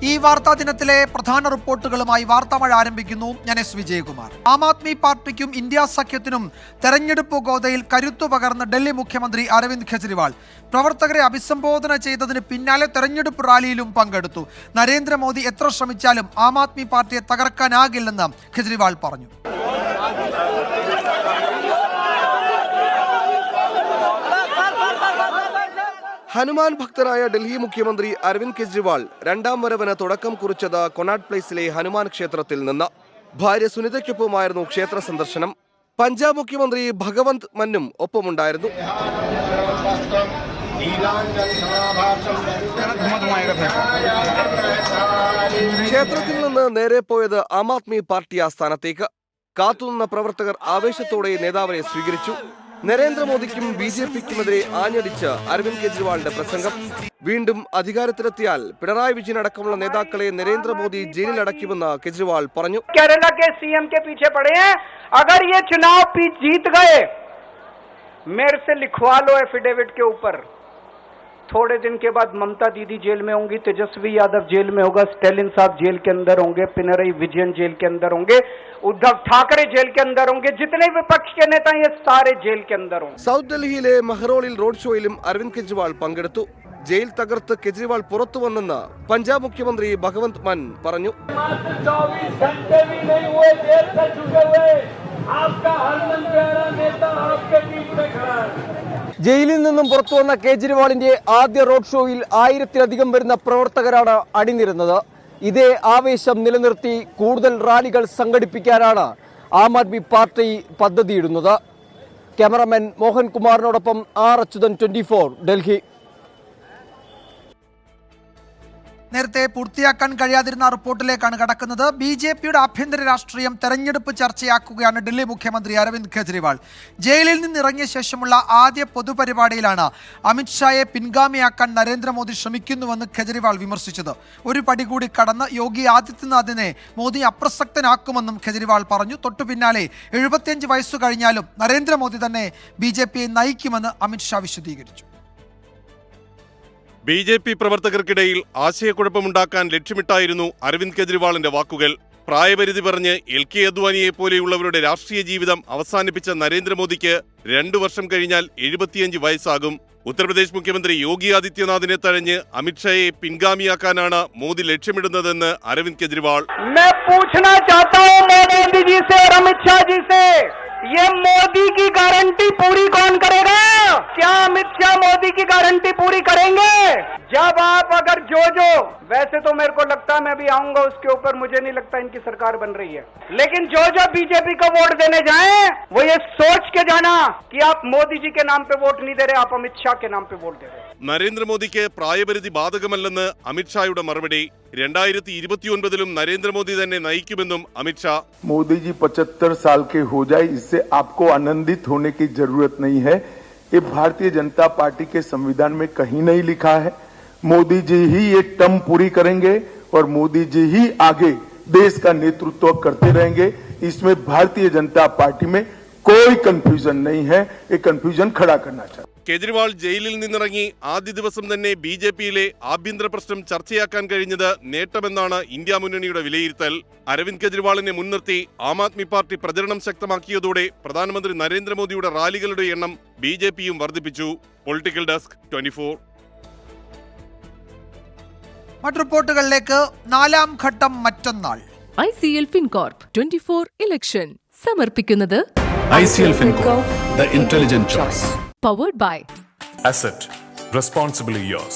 ഈ വാർത്താ ദിനത്തിലെ പ്രധാന റിപ്പോർട്ടുകളുമായി വാർത്താമഴ ആരംഭിക്കുന്നു. ഞാൻ എസ് വിജയകുമാർ. ആം ആദ്മി പാർട്ടിക്കും ഇന്ത്യ സഖ്യത്തിനും തെരഞ്ഞെടുപ്പ് ഗോതയിൽ കരുത്തു പകർന്ന് ഡൽഹി മുഖ്യമന്ത്രി അരവിന്ദ് കെജ്രിവാൾ പ്രവർത്തകരെ അഭിസംബോധന ചെയ്തതിന് പിന്നാലെ തെരഞ്ഞെടുപ്പ് റാലിയിലും പങ്കെടുത്തു. നരേന്ദ്രമോദി എത്ര ശ്രമിച്ചാലും ആം ആദ്മി പാർട്ടിയെ തകർക്കാനാകില്ലെന്ന് കെജ്രിവാൾ പറഞ്ഞു. ഹനുമാൻ ഭക്തനായ ഡൽഹി മുഖ്യമന്ത്രി അരവിന്ദ് കെജ്രിവാൾ രണ്ടാം വരവിന് തുടക്കം കുറിച്ചത് കൊണാട്ട് പ്ലേസിലെ ഹനുമാൻ ക്ഷേത്രത്തിൽ നിന്ന്. ഭാര്യ സുനിതയ്ക്കൊപ്പമായിരുന്നു ക്ഷേത്ര സന്ദർശനം. പഞ്ചാബ് മുഖ്യമന്ത്രി ഭഗവന്ത് മന്നും ഒപ്പമുണ്ടായിരുന്നു. ക്ഷേത്രത്തിൽ നിന്ന് നേരെ പോയത് ആം ആദ്മി പാർട്ടി ആസ്ഥാനത്തേക്ക്. കാത്തുനിന്ന പ്രവർത്തകർ ആവേശത്തോടെ നേതാവിനെ സ്വീകരിച്ചു. നരേന്ദ്രമോദിക്കും ബി.ജെ.പിക്കുമെതിരെ ആഞ്ഞടിച്ച് അരവിന്ദ് കെജ്രിവാളിന്റെ പ്രസംഗം. വീണ്ടും അധികാരത്തിലെത്തിയാൽ പിണറായി വിജയൻ അടക്കമുള്ള നേതാക്കളെ നരേന്ദ്രമോദി ജയിലിൽ അടയ്ക്കുമെന്ന് കെജ്രിവാൾ പറഞ്ഞു. केरला के सीएम के पीछे पड़े हैं, अगर ये चुनाव जीत गए मेरे से लिखवा लो एफिडेविट के ऊपर. थोड़े दिन के बाद ममता दीदी जेल में होंगी, तेजस्वी यादव जेल में होगा, स्टालिन साहब जेल के अंदर होंगे, पिनराई विजयन जेल के अंदर होंगे, उद्धव ठाकरे जेल के अंदर होंगे, जितने विपक्ष के नेता ये सारे जेल के अंदर होंगे. സൗത്ത് ഡൽഹിയിലെ മെഹ്റോളിൽ റോഡ് ഷോയിലും അരവിന്ദ് കെജ്രിവാൾ പങ്കെടുത്തു. ജയിൽ തകർത്ത് കെജ്രിവാൾ പുറത്തു വന്നെന്ന് പഞ്ചാബ് മുഖ്യമന്ത്രി ഭഗവന്ത് മാൻ പറഞ്ഞു. ജയിലിൽ നിന്നും പുറത്തു വന്ന കേജ്രിവാളിന്റെ ആദ്യ റോഡ് ഷോയിൽ 1000-ലധികം വരുന്ന പ്രവർത്തകരാണ് അണിനിരുന്നത്. ഇതേ ആവേശം നിലനിർത്തി കൂടുതൽ റാലികൾ സംഘടിപ്പിക്കാനാണ് ആം ആദ്മി പാർട്ടി പദ്ധതിയിടുന്നത്. ക്യാമറമാൻ മോഹൻ കുമാറിനോടൊപ്പം ആർ അച്യുതൻ, 24 ഡൽഹി. നേരത്തെ പൂർത്തിയാക്കാൻ കഴിയാതിരുന്ന റിപ്പോർട്ടിലേക്കാണ് കടക്കുന്നത്. ബി.ജെ.പിയുടെ ആഭ്യന്തര രാഷ്ട്രീയം തെരഞ്ഞെടുപ്പ് ചർച്ചയാക്കുകയാണ് ഡൽഹി മുഖ്യമന്ത്രി അരവിന്ദ് കെജ്രിവാൾ. ജയിലിൽ നിന്നിറങ്ങിയ ശേഷമുള്ള ആദ്യ പൊതുപരിപാടിയിലാണ് അമിത്ഷായെ പിൻഗാമിയാക്കാൻ നരേന്ദ്രമോദി ശ്രമിക്കുന്നുവെന്ന് കെജ്രിവാൾ വിമർശിച്ചത്. ഒരു പടി കൂടി കടന്ന് യോഗി ആദിത്യനാഥിനെ മോദി അപ്രസക്തനാക്കുമെന്നും കെജ്രിവാൾ പറഞ്ഞു. തൊട്ടു പിന്നാലെ 75 വയസ്സു കഴിഞ്ഞാലും നരേന്ദ്രമോദി തന്നെ ബി.ജെ.പിയെ നയിക്കുമെന്ന് അമിത്ഷാ വിശദീകരിച്ചു. ബി.ജെ.പി പ്രവർത്തകർക്കിടയിൽ ആശയക്കുഴപ്പമുണ്ടാക്കാൻ ലക്ഷ്യമിട്ടായിരുന്നു അരവിന്ദ് കെജ്രിവാളിന്റെ വാക്കുകൾ. പ്രായപരിധി പറഞ്ഞ് എൽ.കെ. അദ്വാനിയെ പോലെയുള്ളവരുടെ രാഷ്ട്രീയ ജീവിതം അവസാനിപ്പിച്ച നരേന്ദ്രമോദിക്ക് 2 വർഷം കഴിഞ്ഞാൽ 75 വയസ്സാകും. ഉത്തർപ്രദേശ് മുഖ്യമന്ത്രി യോഗി ആദിത്യനാഥിനെ തഴഞ്ഞ് അമിത്ഷായെ പിൻഗാമിയാക്കാനാണ് മോദി ലക്ഷ്യമിടുന്നതെന്ന് അരവിന്ദ് കെജ്രിവാൾ. ये मोदी की गारंटी पूरी कौन करेगा? क्या अमित शाह मोदी की गारंटी पूरी करेंगे? जब आप अगर जो वैसे तो मेरे को लगता है मैं अभी आऊंगा उसके ऊपर, मुझे नहीं लगता इनकी सरकार बन रही है, लेकिन जो बीजेपी को वोट देने जाएं वो ये सोच के जाना कि आप मोदी जी के नाम पे वोट नहीं दे रहे, आप अमित शाह के नाम पे वोट दे रहे. നരേന്ദ്രമോദിക്ക് പ്രായപരിധി ബാധകമല്ലെന്ന് അമിത്ഷായുടെ മറുപടി. 2029 നരേന്ദ്രമോദി തന്നെ നയിക്കുമെന്നും അമിത്ഷാ. मोदी जी 75 साल के हो जाए, इससे आपको आनंदित होने की जरूरत नहीं है. ये भारतीय जनता पार्टी के संविधान में कहीं नहीं लिखा है. मोदी जी ही ये टर्म पूरी करेंगे और मोदी जी ही आगे देश का नेतृत्व करते रहेंगे. इसमें भारतीय जनता पार्टी में कोई कंफ्यूजन नहीं है. ये कंफ्यूजन खड़ा करना चाहिए. കേജ്രിവാൾ ജയിലിൽ നിന്നിറങ്ങി ആദ്യ ദിവസം തന്നെ ബി.ജെ.പിയിലെ ആഭ്യന്തര പ്രശ്നം ചർച്ചയാക്കാൻ കഴിഞ്ഞത് നേട്ടമെന്നാണ് ഇന്ത്യ മുന്നണിയുടെ വിലയിരുത്തൽ. അരവിന്ദ് കെജ്രിവാളിനെ മുൻനിർത്തി ആം ആദ്മി പാർട്ടി പ്രചരണം ശക്തമാക്കിയതോടെ പ്രധാനമന്ത്രി നരേന്ദ്രമോദിയുടെ റാലികളുടെ എണ്ണം ബി.ജെ.പിയും വർദ്ധിപ്പിച്ചു. Political desk, 24. മറ്റു റിപ്പോർട്ടുകളിലേക്ക്. 4ാം ഘട്ടം മറ്റന്നാൾ. ICL FinCorp 24 ഇലക്ഷൻ സമർപ്പിക്കുന്നത് ICL FinCorp, the intelligent choice. Powered by Asset, responsibly yours.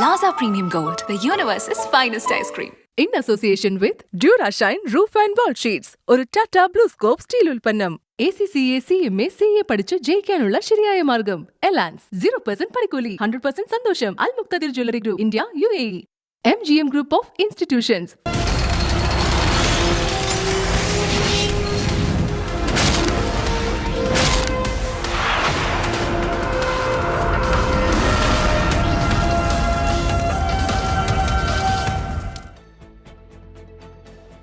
Laza Premium Gold, the universe's finest ice cream. in association with Durashine Roof and Wall Sheets. ഒരു Tata blue scope steel ഉൽപ്പന്നം. ACCA CMA CA പഠിച്ച് ജയിക്കാനുള്ള ശരിയായ മാർഗം. എലാൻസ് 0% പണിക്കൂലി, 100% സന്തോഷം. Al Muqtadir jewellery group India UAE. MGM Group of Institutions.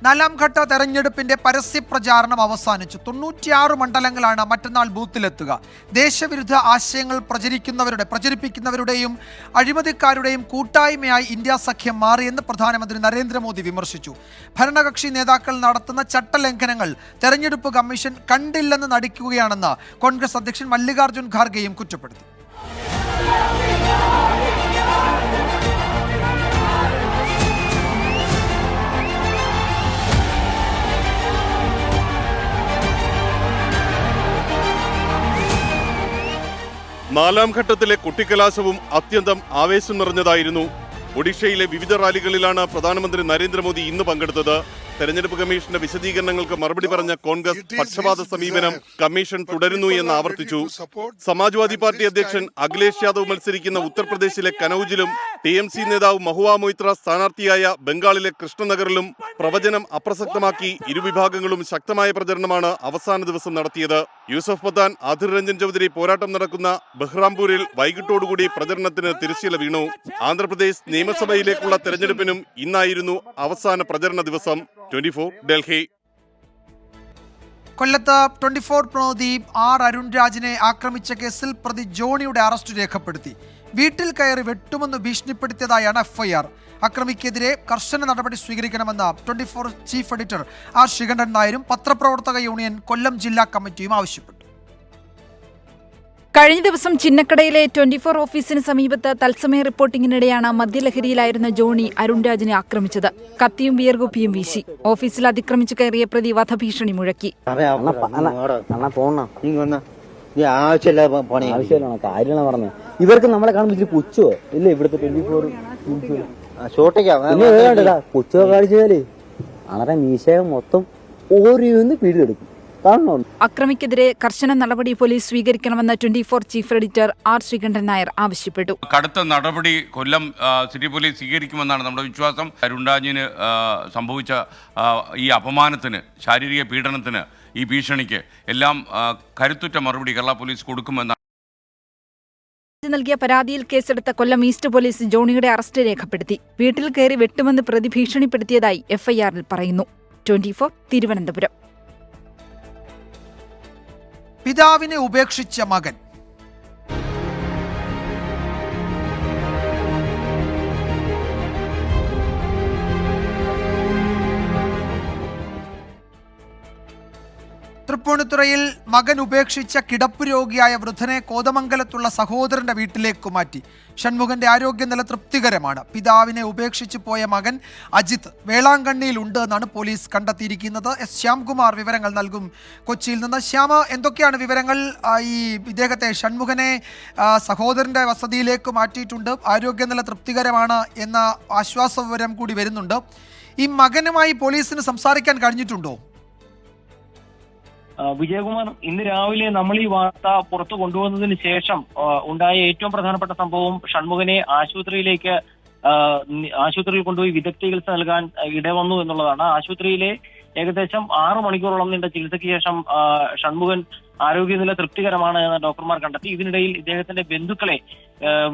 നാലാം ഘട്ട തെരഞ്ഞെടുപ്പിന്റെ പരസ്യ പ്രചാരണം അവസാനിച്ചു. 96 മണ്ഡലങ്ങളാണ് മറ്റന്നാൾ ബൂത്തിലെത്തുക. ദേശവിരുദ്ധ ആശയങ്ങൾ പ്രചരിപ്പിക്കുന്നവരുടെയും അഴിമതിക്കാരുടെയും കൂട്ടായ്മയായി ഇന്ത്യ സഖ്യം മാറിയെന്ന് പ്രധാനമന്ത്രി നരേന്ദ്രമോദി വിമർശിച്ചു. ഭരണകക്ഷി നേതാക്കൾ നടത്തുന്ന ചട്ടലംഘനങ്ങൾ തെരഞ്ഞെടുപ്പ് കമ്മീഷൻ കണ്ടില്ലെന്ന് നടിക്കുകയാണെന്ന് കോൺഗ്രസ് അധ്യക്ഷൻ മല്ലികാർജ്ജുൻ ഖാർഗെയും കുറ്റപ്പെടുത്തി. നാലാം ഘട്ടത്തിലെ കുട്ടിക്കലാശവും അത്യന്തം ആവേശം നിറഞ്ഞതായിരുന്നു. ഒഡീഷയിലെ വിവിധ റാലികളിലാണ് പ്രധാനമന്ത്രി നരേന്ദ്രമോദി ഇന്ന് പങ്കെടുത്തത്. തെരഞ്ഞെടുപ്പ് കമ്മീഷന്റെ വിശദീകരണങ്ങൾക്ക് മറുപടി പറഞ്ഞ കോൺഗ്രസ് പക്ഷപാത സമീപനം കമ്മീഷൻ തുടരുന്നു എന്ന് ആവർത്തിച്ചു. സമാജ്വാദി പാർട്ടി അധ്യക്ഷൻ അഖിലേഷ് യാദവ് മത്സരിക്കുന്ന ഉത്തർപ്രദേശിലെ കനൌജിലും TMC നേതാവ് മഹുവ മൊയ്ത്ര സ്ഥാനാർത്ഥിയായ ബംഗാളിലെ കൃഷ്ണനഗറിലും പ്രവചനം അപ്രസക്തമാക്കി ഇരുവിഭാഗങ്ങളും ശക്തമായ പ്രചരണമാണ് അവസാന ദിവസം നടത്തിയത്. യൂസഫ് പത്താൻ, ആധിർ രഞ്ജൻ ചൗധരി പോരാട്ടം നടക്കുന്ന ബഹ്റാംപൂരിൽ വൈകിട്ടോടുകൂടി പ്രചരണത്തിന് തിരശ്ശീല വീണു. ആന്ധ്രാപ്രദേശ് നിയമസഭയിലേക്കുള്ള തെരഞ്ഞെടുപ്പിനും ഇന്നായിരുന്നു അവസാന പ്രചരണ ദിവസം. 24 ഡൽഹി. കൊല്ലത്ത് 24 പ്രതിനിധി അരുൺ രാജിനെ ആക്രമിച്ച കേസിൽ പ്രതി ജോണിയുടെ അറസ്റ്റ് രേഖപ്പെടുത്തി. വീട്ടിൽ കയറി വെട്ടുമെന്ന് ഭീഷണിപ്പെടുത്തിയതായാണ് FIR. അക്രമിക്കെതിരെ കർശന നടപടി സ്വീകരിക്കണമെന്ന് 24 ചീഫ് എഡിറ്റർ ശ്രീകണ്ഠൻ നായരും പത്രപ്രവർത്തക യൂണിയൻ കൊല്ലം ജില്ലാ കമ്മിറ്റിയും ആവശ്യപ്പെട്ടു. കഴിഞ്ഞ ദിവസം ചിന്നക്കടയിലെ 24 ഓഫീസിന് സമീപത്ത് തത്സമയ റിപ്പോർട്ടിംഗിനിടെയാണ് മദ്യലഹരിയിലായിരുന്ന ജോണി അരുൺ രാജിനെ ആക്രമിച്ചത്. കത്തിയും വിയർകുപ്പിയും വീശി. ഓഫീസിൽ അതിക്രമിച്ചു കയറിയ പ്രതി വധഭീഷണി മുഴക്കി. ഇവർക്ക് നമ്മളെ കാണുമ്പോൾ പുച്ഛോ ഇല്ല. ഇവിടുത്തെ 24 പുച്ഛോ കാണിച്ചാലേ അങ്ങനെ മീശയം മൊത്തം ഓരോന്ന് പിടിയെടുക്കും. അക്രമിക്കെതിരെ കർശന നടപടി പോലീസ് സ്വീകരിക്കണമെന്ന് 24 ചീഫ് എഡിറ്റർ ശ്രീകണ്ഠൻ നായർ ആവശ്യപ്പെട്ടു. കടുത്ത നടപടി കൊല്ലം സിറ്റി പോലീസ് സ്വീകരിക്കുമെന്നാണ് നമ്മുടെ വിശ്വാസം. അരുൺ രാജിന് സംഭവിച്ച ഈ അപമാനത്തിന്, ശാരീരിക പീഡനത്തിന്, ഈ ഭീഷണിക്ക് എല്ലാം കരുത്തുറ്റ മറുപടി കേരള പോലീസ് കൊടുക്കുമെന്നാണ്. നൽകിയ പരാതിയിൽ കേസെടുത്ത കൊല്ലം ഈസ്റ്റ് പോലീസ് ജോണിയുടെ അറസ്റ്റ് രേഖപ്പെടുത്തി. വീട്ടിൽ കയറി വെട്ടുമെന്ന് പ്രതി ഭീഷണിപ്പെടുത്തിയതായി FIR-ൽ പറയുന്നു. 24 തിരുവനന്തപുരം. പിതാവിനെ ഉപേക്ഷിച്ച മകൻ. തൃപ്പൂണിത്തുറയിൽ മകൻ ഉപേക്ഷിച്ച കിടപ്പ് രോഗിയായ വൃദ്ധനെ കോതമംഗലത്തുള്ള സഹോദരന്റെ വീട്ടിലേക്ക് മാറ്റി. ഷൺമുഖന്റെ ആരോഗ്യനില തൃപ്തികരമാണ്. പിതാവിനെ ഉപേക്ഷിച്ചു പോയ മകൻ അജിത്ത് വേളാങ്കണ്ണിയിലുണ്ട് എന്നാണ് പോലീസ് കണ്ടെത്തിയിരിക്കുന്നത്. ശ്യാംകുമാർ വിവരങ്ങൾ നൽകും കൊച്ചിയിൽ നിന്ന്. ശ്യാമ, എന്തൊക്കെയാണ് വിവരങ്ങൾ? ഈ ഇദ്ദേഹത്തെ ഷൺമുഖനെ സഹോദരന്റെ വസതിയിലേക്ക് മാറ്റിയിട്ടുണ്ട്, ആരോഗ്യനില തൃപ്തികരമാണ് എന്ന ആശ്വാസ വിവരം കൂടി വരുന്നുണ്ട്. ഈ മകനുമായി പോലീസിന് സംസാരിക്കാൻ കഴിഞ്ഞിട്ടുണ്ടോ? വിജയകുമാർ, ഇന്ന് രാവിലെ നമ്മൾ ഈ വാർത്ത പുറത്തു കൊണ്ടുവന്നതിന് ശേഷം ഉണ്ടായ ഏറ്റവും പ്രധാനപ്പെട്ട സംഭവം ഷൺമുഖനെ ആശുപത്രിയിൽ കൊണ്ടുപോയി വിദഗ്ധ ചികിത്സ നൽകാൻ ഇടവന്നു എന്നുള്ളതാണ്. ആശുപത്രിയിലെ ഏകദേശം 6 മണിക്കൂറോളം നീണ്ട ചികിത്സയ്ക്ക് ശേഷം ഷൺമുഖൻ ആരോഗ്യനില തൃപ്തികരമാണ് എന്ന് ഡോക്ടർമാർ കണ്ടെത്തി. ഇതിനിടയിൽ ഇദ്ദേഹത്തിന്റെ ബന്ധുക്കളെ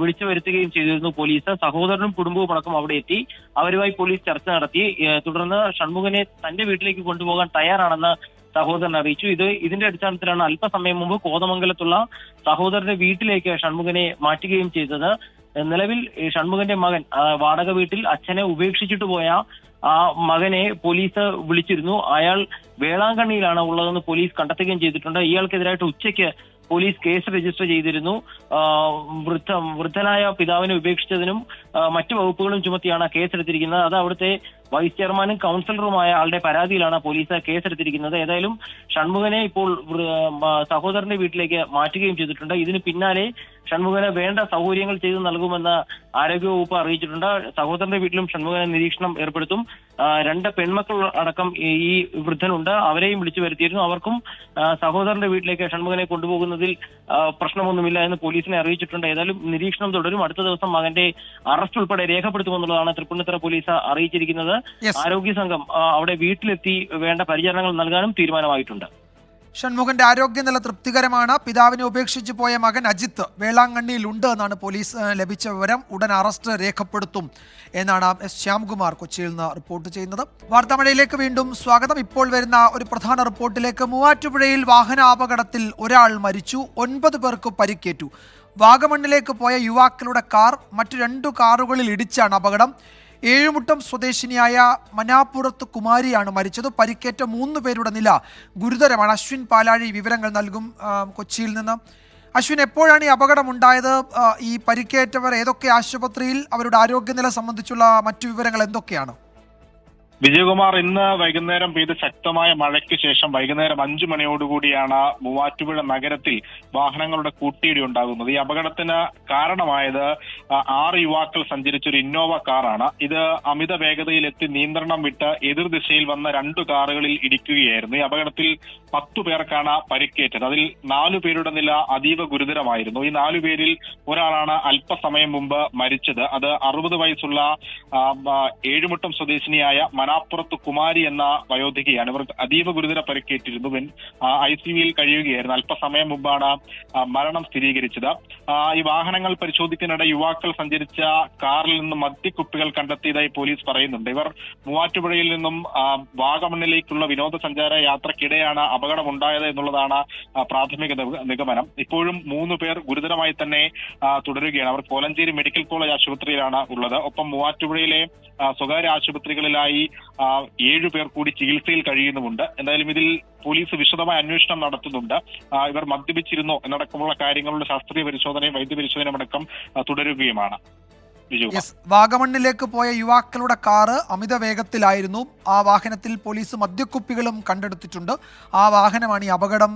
വിളിച്ചു വരുത്തുകയും ചെയ്തിരുന്നു പോലീസ്. സഹോദരനും കുടുംബവും അടക്കം അവിടെ എത്തി. അവരുമായി പോലീസ് ചർച്ച നടത്തി. തുടർന്ന് ഷൺമുഖനെ തന്റെ വീട്ടിലേക്ക് കൊണ്ടുപോകാൻ തയ്യാറാണെന്ന് സഹോദരൻ അറിയിച്ചു. ഇതിന്റെ അടിസ്ഥാനത്തിലാണ് അല്പസമയം മുമ്പ് കോതമംഗലത്തുള്ള സഹോദരന്റെ വീട്ടിലേക്ക് ഷൺമുഖനെ മാറ്റുകയും ചെയ്തത്. നിലവിൽ ഷൺമുഖന്റെ മകൻ വാടക വീട്ടിൽ അച്ഛനെ ഉപേക്ഷിച്ചിട്ട് പോയ ആ മകനെ പോലീസ് വിളിച്ചിരുന്നു. അയാൾ വേളാങ്കണ്ണിയിലാണ് ഉള്ളതെന്ന് പോലീസ് കണ്ടെത്തുകയും ചെയ്തിട്ടുണ്ട്. ഇയാൾക്കെതിരായിട്ട് ഉച്ചയ്ക്ക് പോലീസ് കേസ് രജിസ്റ്റർ ചെയ്തിരുന്നു. വൃദ്ധനായ പിതാവിനെ ഉപേക്ഷിച്ചതിനും മറ്റു വകുപ്പുകളും ചുമത്തിയാണ് കേസെടുത്തിരിക്കുന്നത്. അത് അവിടുത്തെ വൈസ് ചെയർമാനും കൗൺസിലറുമായ ആളുടെ പരാതിയിലാണ് പോലീസ് കേസെടുത്തിരിക്കുന്നത്. ഏതായാലും ഷൺമുഖനെ ഇപ്പോൾ സഹോദരന്റെ വീട്ടിലേക്ക് മാറ്റുകയും ചെയ്തിട്ടുണ്ട്. ഇതിന് പിന്നാലെ ഷൺമുഖന് വേണ്ട സൗകര്യങ്ങൾ ചെയ്തു നൽകുമെന്ന് ആരോഗ്യവകുപ്പ് അറിയിച്ചിട്ടുണ്ട്. സഹോദരന്റെ വീട്ടിലും ഷൺമുഖനെ നിരീക്ഷണം ഏർപ്പെടുത്തും. 2 പെൺമക്കൾ അടക്കം ഈ വൃദ്ധനുണ്ട്. അവരെയും വിളിച്ചു വരുത്തിയിരുന്നു. അവർക്കും സഹോദരന്റെ വീട്ടിലേക്ക് ഷൺമുഖനെ കൊണ്ടുപോകുന്നതിൽ പ്രശ്നമൊന്നുമില്ല എന്ന് പോലീസിനെ അറിയിച്ചിട്ടുണ്ട്. ഏതായാലും നിരീക്ഷണം തുടരും. അടുത്ത ദിവസം മകന്റെ അറസ്റ്റ് ഉൾപ്പെടെ രേഖപ്പെടുത്തുമെന്നുള്ളതാണ് തൃപ്പൂണിത്തുറ പോലീസ് അറിയിച്ചിരിക്കുന്നത്. ആരോഗ്യ സംഘം അവിടെ വീട്ടിലെത്തി വേണ്ട പരിചരണങ്ങൾ നൽകാനും തീരുമാനമായിട്ടുണ്ട്. ഷൺമുഖന്റെ ആരോഗ്യനില തൃപ്തികരമാണ്. പിതാവിനെ ഉപേക്ഷിച്ചു പോയ മകൻ അജിത്ത് വേളാങ്കണ്ണിയിലുണ്ട് എന്നാണ് പോലീസ് ലഭിച്ച വിവരം. ഉടൻ അറസ്റ്റ് രേഖപ്പെടുത്തും എന്നാണ് എസ് ശ്യാംകുമാർ കൊച്ചിയിൽ നിന്ന് റിപ്പോർട്ട് ചെയ്യുന്നത്. വാർത്താമഴയിലേക്ക് വീണ്ടും സ്വാഗതം. ഇപ്പോൾ വരുന്ന ഒരു പ്രധാന റിപ്പോർട്ടിലേക്ക്. മൂവാറ്റുപുഴയിൽ വാഹനാപകടത്തിൽ ഒരാൾ മരിച്ചു, 9 പേർക്ക് പരിക്കേറ്റു. വാഗമണ്ണിലേക്ക് പോയ യുവാക്കളുടെ കാർ മറ്റു 2 കാറുകളിൽ ഇടിച്ചാണ് അപകടം. ഏഴുമുട്ടം സ്വദേശിനിയായ മനാപ്പുറത്ത് കുമാരിയാണ് മരിച്ചത്. പരിക്കേറ്റ 3 പേരുടെ നില ഗുരുതരമാണ്. അശ്വിൻ പാലാഴി വിവരങ്ങൾ നൽകും കൊച്ചിയിൽ നിന്ന്. അശ്വിൻ, എപ്പോഴാണ് ഈ അപകടമുണ്ടായത്? ഈ പരിക്കേറ്റവർ ഏതൊക്കെ ആശുപത്രിയിൽ? അവരുടെ ആരോഗ്യനില സംബന്ധിച്ചുള്ള മറ്റു വിവരങ്ങൾ എന്തൊക്കെയാണ്? വിജയകുമാർ, ഇന്ന് വൈകുന്നേരം പെയ്ത ശക്തമായ മഴയ്ക്ക് ശേഷം വൈകുന്നേരം 5 മണിയോടുകൂടിയാണ് മൂവാറ്റുപുഴ നഗരത്തിൽ വാഹനങ്ങളുടെ കൂട്ടിയിടി ഉണ്ടാകുന്നത്. ഈ അപകടത്തിന് കാരണമായത് 6 യുവാക്കൾ സഞ്ചരിച്ച ഒരു ഇന്നോവ കാറാണ്. ഇത് അമിത വേഗതയിലെത്തി നിയന്ത്രണം വിട്ട് എതിർദിശയിൽ വന്ന 2 കാറുകളിൽ ഇടിക്കുകയായിരുന്നു. ഈ അപകടത്തിൽ 10 പേർക്കാണ് പരിക്കേറ്റത്. അതിൽ 4 പേരുടെ നില അതീവ ഗുരുതരമായിരുന്നു. ഈ 4 പേരിൽ ഒരാളാണ് അല്പസമയം മുമ്പ് മരിച്ചത്. അത് 60 വയസ്സുള്ള ഏഴുമുട്ടം സ്വദേശിനിയായ മനാപ്പുറത്ത് കുമാരി എന്ന വയോധികയാണ്. ഇവർ അതീവ ഗുരുതര പരിക്കേറ്റിരുന്നു. ICUവിൽ കഴിയുകയായിരുന്നു. അല്പസമയം മുമ്പാണ് മരണം സ്ഥിരീകരിച്ചത്. ഈ വാഹനങ്ങൾ പരിശോധിക്കുന്നതിനിടെ യുവാക്കൾ സഞ്ചരിച്ച കാറിൽ നിന്ന് മദ്യക്കുപ്പികൾ കണ്ടെത്തിയതായി പോലീസ് പറയുന്നുണ്ട്. ഇവർ മൂവാറ്റുപുഴയിൽ നിന്നും വാഗമണ്ണിലേക്കുള്ള വിനോദസഞ്ചാര യാത്രക്കിടെയാണ് അപകടമുണ്ടായത് എന്നുള്ളതാണ് പ്രാഥമിക നിഗമനം. ഇപ്പോഴും 3 പേർ ഗുരുതരമായി തന്നെ തുടരുകയാണ്. അവർ കോലഞ്ചേരി മെഡിക്കൽ കോളേജ് ആശുപത്രിയിലാണ് ഉള്ളത്. ഒപ്പം മൂവാറ്റുപുഴയിലെ സ്വകാര്യ ആശുപത്രികളിലായി 7 പേർ കൂടി ചികിത്സയിൽ കഴിയുന്നുമുണ്ട്. എന്തായാലും ഇതിൽ പോലീസ് വിശദമായ അന്വേഷണം നടത്തുന്നുണ്ട്. ഇവർ മദ്യപിച്ചിരുന്നോ എന്നടക്കമുള്ള കാര്യങ്ങളുടെ ശാസ്ത്രീയ പരിശോധനയും വൈദ്യപരിശോധനയും അടക്കം തുടരുകയുമാണ്. വാഗമണ്ണിലേക്ക് പോയ യുവാക്കളുടെ കാറ് അമിത വേഗത്തിലായിരുന്നു. ആ വാഹനത്തിൽ പോലീസ് മദ്യക്കുപ്പികളും കണ്ടെടുത്തിട്ടുണ്ട്. ആ വാഹനമാണ് ഈ അപകടം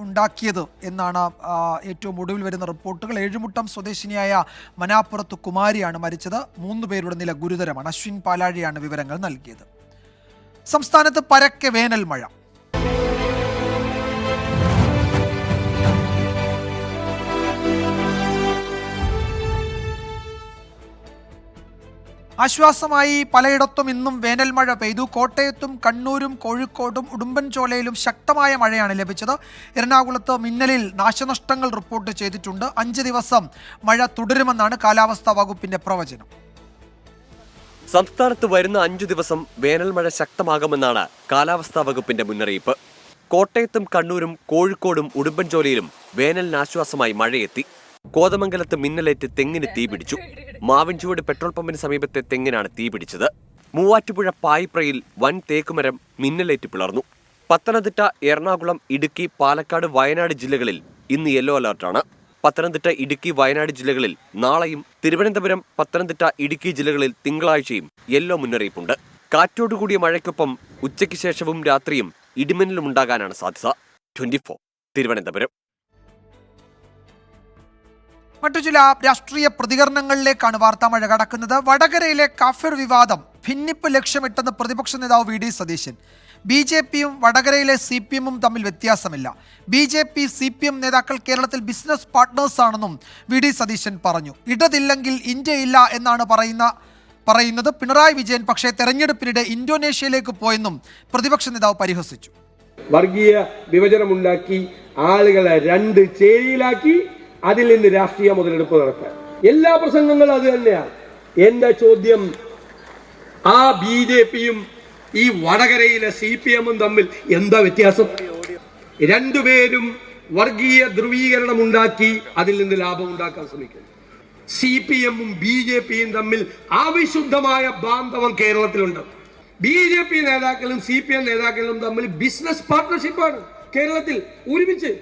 ഉണ്ടാക്കിയത് എന്നാണ് ഏറ്റവും ഒടുവിൽ വരുന്ന റിപ്പോർട്ടുകൾ. ഏഴുമുട്ടം സ്വദേശിനിയായ മനാപ്പുറത്ത് കുമാരിയാണ് മരിച്ചത്. 3 പേരുടെ നില ഗുരുതരമാണ്. അശ്വിൻ പാലാഴിയാണ് വിവരങ്ങൾ നൽകിയത്. സംസ്ഥാനത്ത് പരക്കെ വേനൽ മഴ. ആശ്വാസമായി പലയിടത്തും ഇന്നും വേനൽ മഴ പെയ്തു. കോട്ടയത്തും കണ്ണൂരും കോഴിക്കോടും ഉടുമ്പൻചോലയിലും ശക്തമായ മഴയാണ് ലഭിച്ചത്. എറണാകുളത്ത് മിന്നലിൽ നാശനഷ്ടങ്ങൾ റിപ്പോർട്ട് ചെയ്തിട്ടുണ്ട്. 5 ദിവസം മഴ തുടരുമെന്നാണ് കാലാവസ്ഥാ വകുപ്പിന്റെ പ്രവചനം. സംസ്ഥാനത്ത് വരുന്ന 5 ദിവസം വേനൽ മഴ ശക്തമാകുമെന്നാണ് കാലാവസ്ഥാ വകുപ്പിന്റെ മുന്നറിയിപ്പ്. കോട്ടയത്തും കണ്ണൂരും കോഴിക്കോടും ഉടുമ്പൻചോലയിലും വേനലിന് ആശ്വാസമായി മഴയെത്തി. കോതമംഗലത്ത് മിന്നലേറ്റ് തെങ്ങിന് തീപിടിച്ചു. മാവിൻചുവട് പെട്രോൾ പമ്പിന് സമീപത്തെ തെങ്ങിനാണ് തീപിടിച്ചത്. മൂവാറ്റുപുഴ പായിപ്രയിൽ വൻ തേക്കുമരം മിന്നലേറ്റ് പിളർന്നു. പത്തനംതിട്ട, എറണാകുളം, ഇടുക്കി, പാലക്കാട്, വയനാട് ജില്ലകളിൽ ഇന്ന് യെല്ലോ അലർട്ടാണ്. പത്തനംതിട്ട, ഇടുക്കി, വയനാട് ജില്ലകളിൽ നാളെയും, തിരുവനന്തപുരം, പത്തനംതിട്ട, ഇടുക്കി ജില്ലകളിൽ തിങ്കളാഴ്ചയും യെല്ലോ മുന്നറിയിപ്പുണ്ട്. കാറ്റോടുകൂടിയ മഴയ്ക്കൊപ്പം ഉച്ചയ്ക്ക് ശേഷവും രാത്രിയും ഇടിമിന്നലും ഉണ്ടാകാനാണ് സാധ്യത. 24 തിരുവനന്തപുരം. മറ്റു ചില രാഷ്ട്രീയ പ്രതികരണങ്ങളിലേക്കാണ് വാർത്താമഴ കടക്കുന്നത്. വടകരയിലെ കാഫിർ വിവാദം ഭിന്നിപ്പ് ലക്ഷ്യമിട്ടെന്ന് പ്രതിപക്ഷ നേതാവ് വി ഡി സതീശൻ. BJPയും വടകരയിലെ CPMും തമ്മിൽ വ്യത്യാസമില്ല. BJP CPM നേതാക്കൾ കേരളത്തിൽ ബിസിനസ് പാർട്ട്നേഴ്സാണെന്നും വി ഡി സതീശൻ പറഞ്ഞു. ഇടതില്ലെങ്കിൽ ഇന്ത്യയില്ല എന്നാണ് പറയുന്നത് പിണറായി വിജയൻ. പക്ഷേ തെരഞ്ഞെടുപ്പിനിടെ ഇന്തോനേഷ്യയിലേക്ക് പോയെന്നും പ്രതിപക്ഷ നേതാവ് പരിഹസിച്ചു. വർഗീയ വിഭജനമുണ്ടാക്കി ആളുകളെ 2 ചേരിയിലാക്കി അതിൽ നിന്ന് രാഷ്ട്രീയ മുതലെടുപ്പ് നടത്താൻ എല്ലാ പ്രസംഗങ്ങളും അത് തന്നെയാണ്. എന്റെ ചോദ്യം, ആ BJPയും ഈ വടകരയിലെ CPMും തമ്മിൽ എന്താ വ്യത്യാസം? 2 പേരും വർഗീയ ധ്രുവീകരണം ഉണ്ടാക്കി അതിൽ നിന്ന് ലാഭം ഉണ്ടാക്കാൻ ശ്രമിക്കുന്നു. CPMും BJPയും തമ്മിൽ അവിശുദ്ധമായ ബാന്ധവം കേരളത്തിലുണ്ട്. BJP നേതാക്കളും CPM നേതാക്കളും തമ്മിൽ ബിസിനസ് പാർട്ട്ണർഷിപ്പാണ് കേരളത്തിൽ ഒരുമിച്ച്.